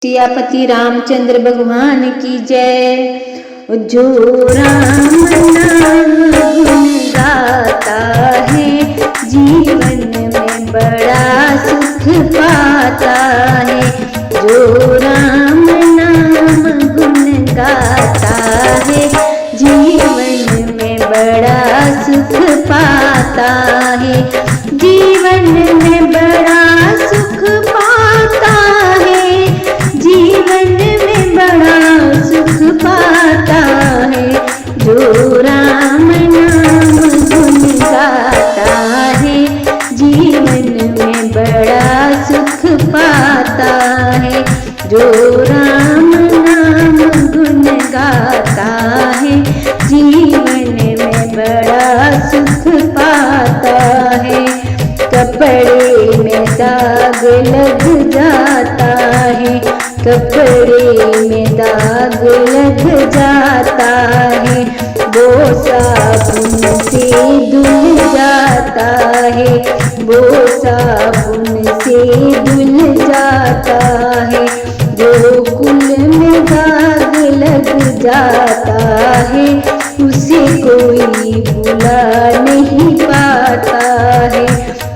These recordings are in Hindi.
सियापति रामचंद्र भगवान की जय। जो राम नाम गुण गाता है जीवन में बड़ा सुख पाता है। जो राम नाम गुण गाता है जीवन में बड़ा सुख पाता है। जीवन में बड़ा सुख पाता है। जीवन में बड़ा सुख पाता है। जो राम नाम गुण गाता है जीवन में बड़ा सुख पाता है। जो राम नाम गुण गाता है जीवन में बड़ा सुख पाता है। कपड़े में दाग लग जाता है। कपड़े में दाग लग जाता है। वो साबुन से धुल जाता है। वो साबुन से धुल जाता है। जो कुल में दाग लग जाता है उसे कोई बुला नहीं पाता है।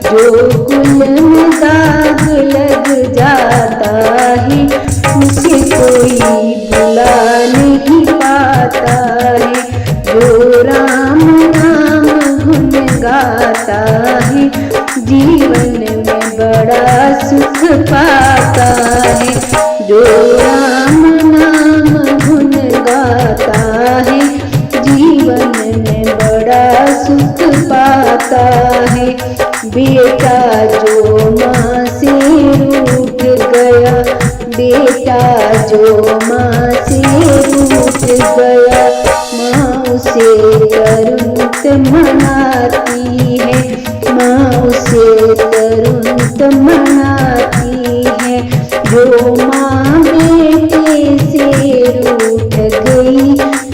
जो कुल में दाग लग जाता है उसे कोई बुला नहीं पाता है। जो राम नाम गुण गाता है जीवन में बड़ा सुख पाता है। जो राम नाम गुण गाता है जीवन में बड़ा सुख पाता है। बेटा जो माँ से रूठ गया, बेटा जो माँ से रूठ गया, माँ उसे तुरंत मनाती है। माँ उसे तुरंत मनाती है। जो माँ बेटे से रूठ गई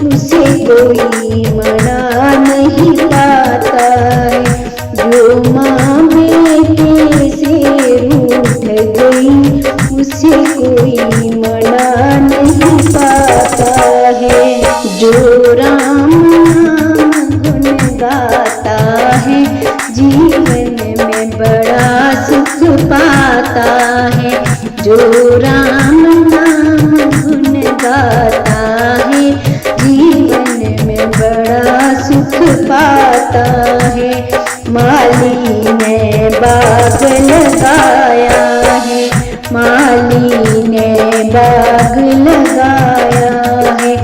उसे कोई मना नहीं पाता है। जो माँ बेटे से रूठ गई उसे कोई मना नहीं पाता है। जो राम नाम गुण गाता है जीवन में बड़ा सुख पाता है। जो राम नाम गुण गाता है जीवन में बड़ा सुख पाता है। माली ने बाग लगाया है। माली ने बाग लगाया है।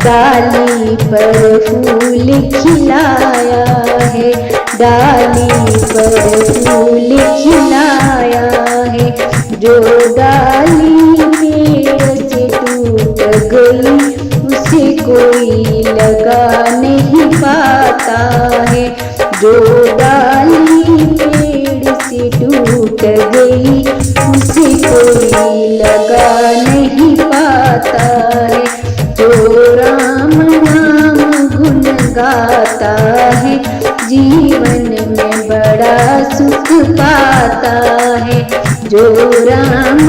डाली पर फूल खिलाया है। डाली पर फूल खिलाया है। जो डाली पेड़ से टूट गई उसे कोई लगा नहीं पाता है। जो डाली पेड़ से टूट गई उसे कोई लगा नहीं पाता है। जो राम नाम गुण गाता है जीवन में बड़ा सुख पाता है। जो राम